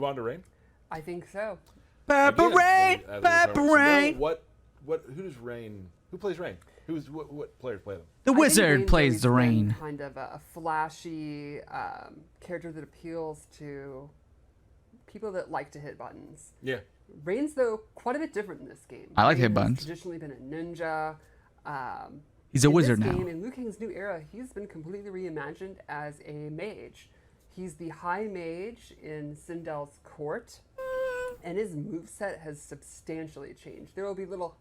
on to Rain? I think so. Purple Rain, Purple Rain. Who does Rain? Who plays Rain? What players play them? The I think wizard Rain's plays the always been rain. Kind of a flashy character that appeals to people that like to hit buttons. Yeah. Rain's, though, quite a bit different in this game. I like to hit Rain has buttons. Traditionally been a ninja. He's a wizard in this now. game, in Liu Kang's new era, he's been completely reimagined as a mage. He's the high mage in Sindel's court, and his moveset has substantially changed. There will be little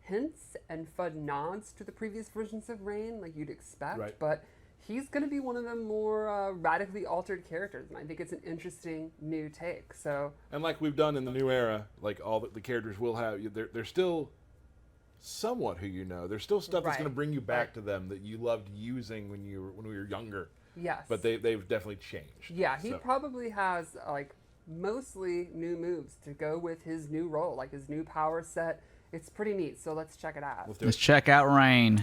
hints and fun nods to the previous versions of Rain, like you'd expect, Right. but he's going to be one of the more radically altered characters, and I think it's an interesting new take. So, And like we've done in the new era, like all the characters will have, they're still somewhat who you know. There's still stuff that's Right. going to bring you back to them that you loved using when we were younger. yes. But they've definitely changed. Yeah, he So- probably has like mostly new moves to go with his new role, like his new power set. It's pretty neat, so let's check it out. Let's do Let's it. check out Rain.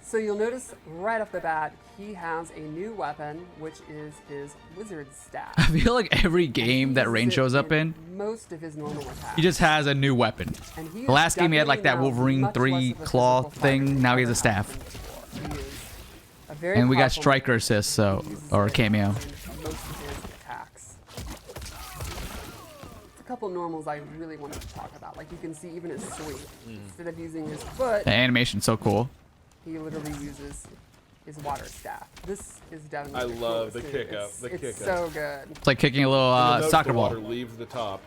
So you'll notice right off the bat, he has a new weapon, which is his wizard staff. I feel like every game that Rain shows up in, most of his normal attacks. he just has a new weapon. And he The is last game he had like that definitely now Wolverine much 3 less of a claw physical fighter thing. than Now he has a ever staff. been before. He is a very And we got powerful Stryker man. assist, so He uses or it cameo. in most of his attacks. A couple normals I really wanted to talk about. Like you can see even his sweep. Instead of using his foot, The animation's so cool. he literally uses his water staff. This is definitely I the love coolest the thing. kick up, It's- the it's kick up. so good. It's like kicking a little You'll notice soccer the ball. water leaves the top,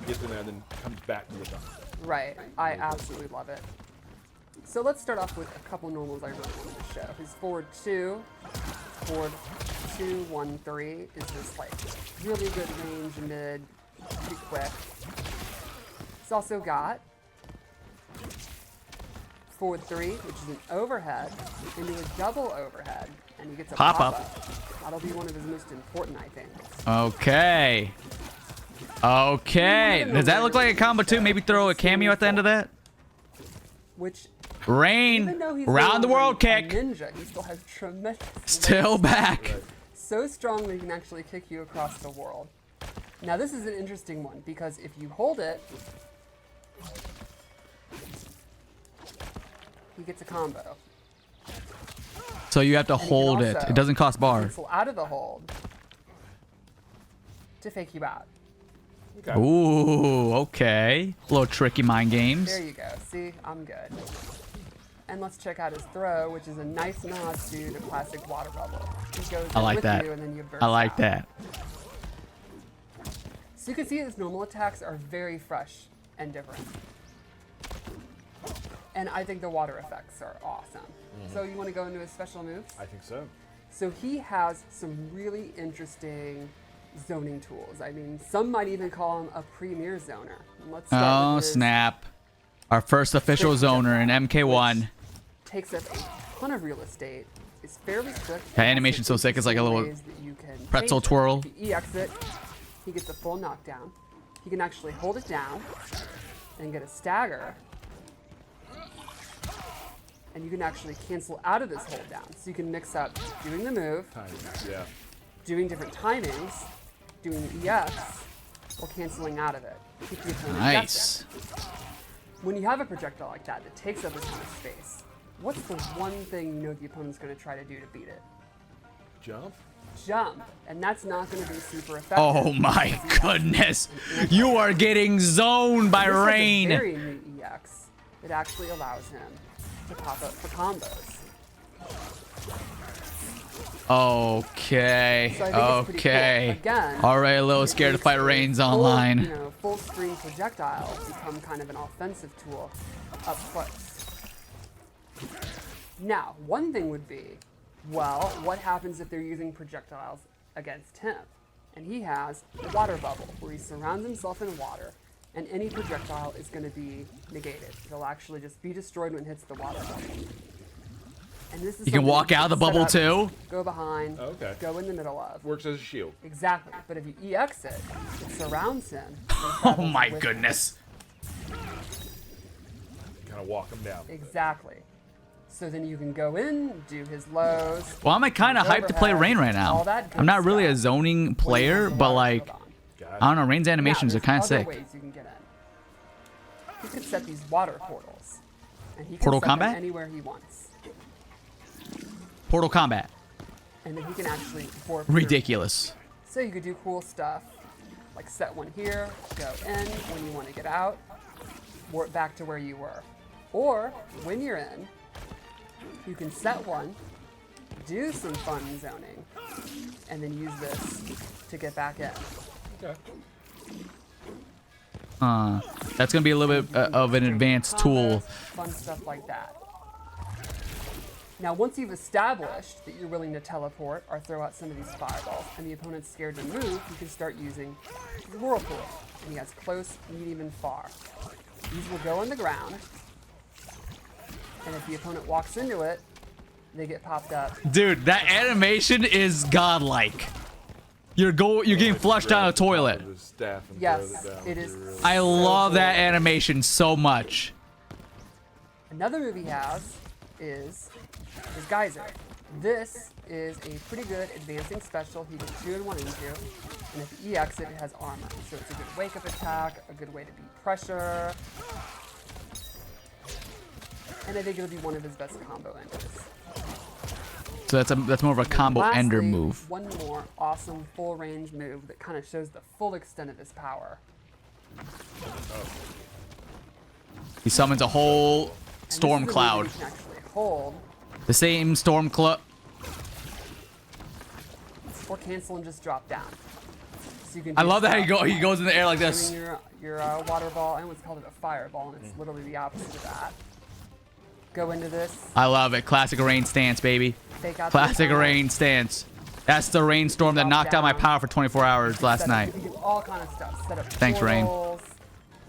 gets in there, and then comes back to the top. Right. I absolutely love it. So let's start off with a couple normals I really wanted to show. His forward 2, 1, 3 is this like really good range mid, pretty quick. It's also got forward 3, which is an overhead, into a double overhead, and he gets a Pop pop up. up. That'll be one of his most important, I think. Okay. Okay. Does that look like a combo too? Maybe throw a cameo at the end of that? Which, Rain. even though he's no Round the longer world a kick. ninja, he still has tremendous Still back. so strong that he can actually kick you across the world. Now this is an interesting one because if you hold it, he gets a combo. So you have to And he can hold it. also It doesn't cost bar. cancel out of the hold to fake you out. Okay. Ooh, okay. A little tricky mind games. There you go. See, I'm good. And let's check out his throw, which is a nice nod to the classic water bubble. He goes I in like with that. you and then you burst I like out. that. So you can see his normal attacks are very fresh and different. And I think the water effects are awesome. So you want to go into his special moves? I think so. So he has some really interesting zoning tools. I mean, some might even call him a premier zoner. Let's start Oh, with his snap. Our first official quick zoner in jetpack, MK1. which takes up a ton of real estate. It's fairly quick. That animation's so sick, it's like a little pretzel twirl. If he EX it, he gets a full knockdown. He can actually hold it down and get a stagger. And you can actually cancel out of this hold down. So you can mix up doing the move, Yeah. doing different timings, doing the EX, or canceling out of it. Keep the opponent Nice. guessing. When you have a projectile like that that takes up a ton of space, what's the one thing you know the opponent's going to try to do to beat it? Jump. Jump. And that's not going to be super effective. Oh my goodness. You are getting zoned by This has a Rain. very new EX. It actually allows him to pop up for combos. Okay. So I think it's pretty Okay. cool. Again, Already a little it scared to makes fight a Rains full, online. You know, full screen projectile become kind of an offensive tool up close. Now, one thing would be, well, what happens if they're using projectiles against him? And he has a water bubble where he surrounds himself in water, and any projectile is going to be negated. It'll actually just be destroyed when it hits the water bubble. And this is You can something walk you out of the set bubble up, too? Go behind, Okay. go in the middle of. Works as a shield. Exactly. But if you EX it, it surrounds him. and Oh travels my with him. goodness. Kind of walk them down. Exactly. So then you can go in, do his lows. Well, I'm kind of hyped to play Rain right all now. that good I'm not really a stuff. zoning when you player, have the but water like, shield on. I don't know. Rain's animations are kind of Other sick. ways you can get in. He could set these water portals, and he can Portal set them Kombat? anywhere he wants. Portal Kombat. And then he can actually warp through. Ridiculous. So you could do cool stuff, like set one here, go in when you want to get out, warp back to where you were. Or when you're in, you can set one, do some fun zoning, and then use this to get back in. Okay. That's gonna be a little bit of an advanced tool. Fun stuff like that. Now, once you've established that you're willing to teleport or throw out some of these fireballs, and the opponent's scared to move, you can start using the whirlpool. And he has close, medium, and far. These will go on the ground, and if the opponent walks into it, they get popped up. Dude, that animation is godlike. You're getting flushed down a toilet. Yes, it is. I love that animation so much. Another move he has is Geyser. This is a pretty good advancing special he can 2 and 1 into, and if he EX it has armor. So it's a good wake-up attack, a good way to beat pressure, and I think it'll be one of his best combo enders. So that's more of a combo Lastly, ender move. One more awesome full range move that kind of shows the full extent of his power. He summons a whole And storm this is a move cloud. that you can actually hold The same storm cloud. or cancel and just drop down. So you can I do love that stuff he goes in the air like doing this. your water ball, and what's called a fireball, and it's literally the opposite of that. Go into this, I love it. Classic rain stance, baby. fake out Classic the rain stance. That's the rainstorm that knocked out my power for 24 hours last night. You can do all kind of stuff. Set up Thanks, Rain. portals,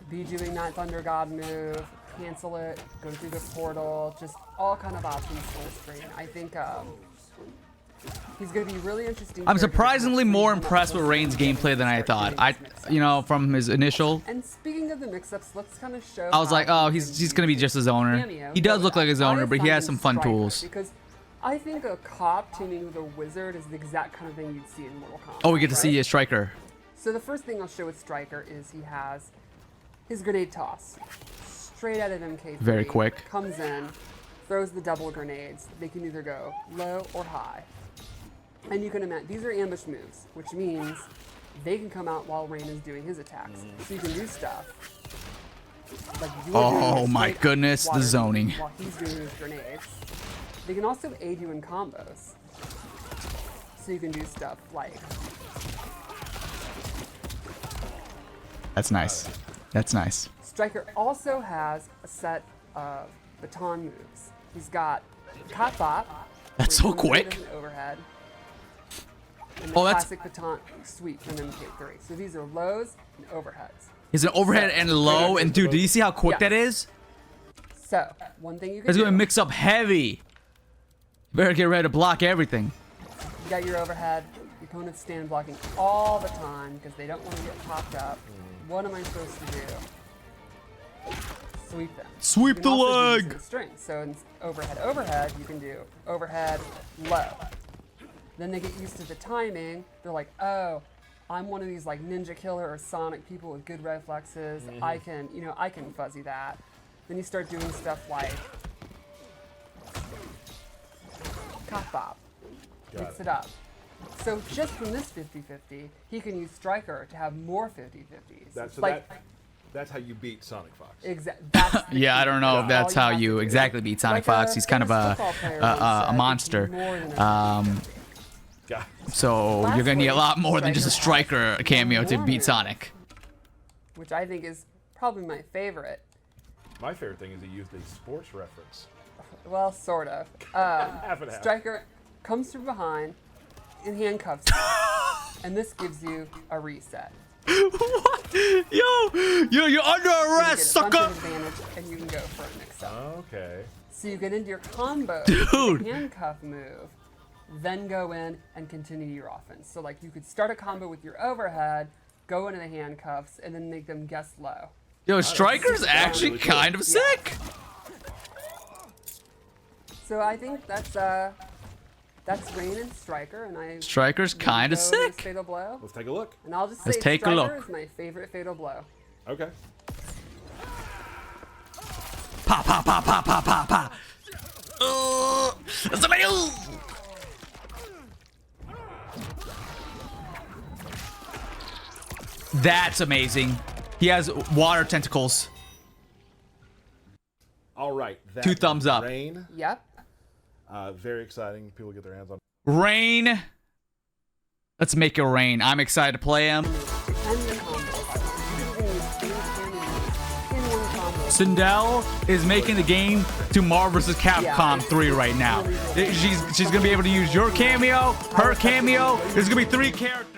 be doing that Thunder God move, cancel it, go through the portal, just all kind of options full screen. I think he's going to be really interesting. I'm character to surprisingly see more him up impressed with close Rain's and gameplay than I start thought. getting his mix-ups. From his initial, And speaking of the mix-ups, let's kind of show. I was how like, you oh, can he's gonna be just his owner. cameo. He does So look like his owner, I but he has find some fun Stryker, tools. Because I think a cop teaming with a wizard is the exact kind of thing you'd see in Mortal Kombat. Oh, we get to right? see a Stryker. So the first thing I'll show with Stryker is he has his grenade toss. Straight out of MK3. Very quick. Comes in, throws the double grenades. They can either go low or high. And you can imagine, these are ambush moves, which means they can come out while Rain is doing his attacks. So you can do stuff. Like you're doing Oh a my straight goodness, the water zoning. move while he's doing his grenades. They can also aid you in combos. So you can do stuff like That's nice. That's nice. Stryker also has a set of baton moves. He's got Cat Bop. That's where so he comes in quick. as an overhead. And the Oh, that's- classic baton sweep from MK3. So these are lows and overheads. He's an overhead and low, and dude, do you see how quick that is? So one thing you can It's do, gonna mix up heavy. You better get ready to block everything. you got your overhead. The opponents stand blocking all the time because they don't want to get popped up. What am I supposed to do? Sweep them. Sweep You the can also do leg. this in strings. So in overhead, you can do overhead, low. Then they get used to the timing. They're like, oh, I'm one of these like Ninja Killer or Sonic people with good reflexes. I can fuzzy that. Then you start doing stuff like Cop Bop. Mix it up. So just from this 50-50, he can use Stryker to have more 50-50s. That's how you beat Sonic Fox. Yeah, I don't know if that's how you exactly beat Sonic Fox. He's kind of a monster. Yeah. So you're gonna need a lot more than just a Stryker cameo to beat Sonic. Which I think is probably my favorite. My favorite thing is he used a sports reference. Well, sort of. Half and half. Stryker comes from behind and handcuffs you, and this gives you a reset. What? You're under You get arrest, a sucker! bunch of advantage, and you can go for a mix-up. Okay. So you get into your combo, Dude. with the handcuff move, then go in and continue your offense. So like you could start a combo with your overhead, go into the handcuffs, and then make them guess low. Yo, Stryker's actually kind of sick. So I think that's That's Rain and Stryker, and I. Stryker's kind of go to this sick. Fatal blow, Let's take a look. and I'll just say Let's take a Stryker look. is my favorite fatal blow. Okay. Pa pa pa pa pa pa pa. That's amazing. He has water tentacles. All right. That 2 thumbs up. Rain. Yep. Very exciting. People get their hands on. Rain. Let's make it rain. I'm excited to play him. And the combo. You can use two cannons in one combo. Sindel is making the game to Marvel vs. Capcom 3 right now. She's gonna be able to use your cameo, her cameo. There's gonna be 3 characters.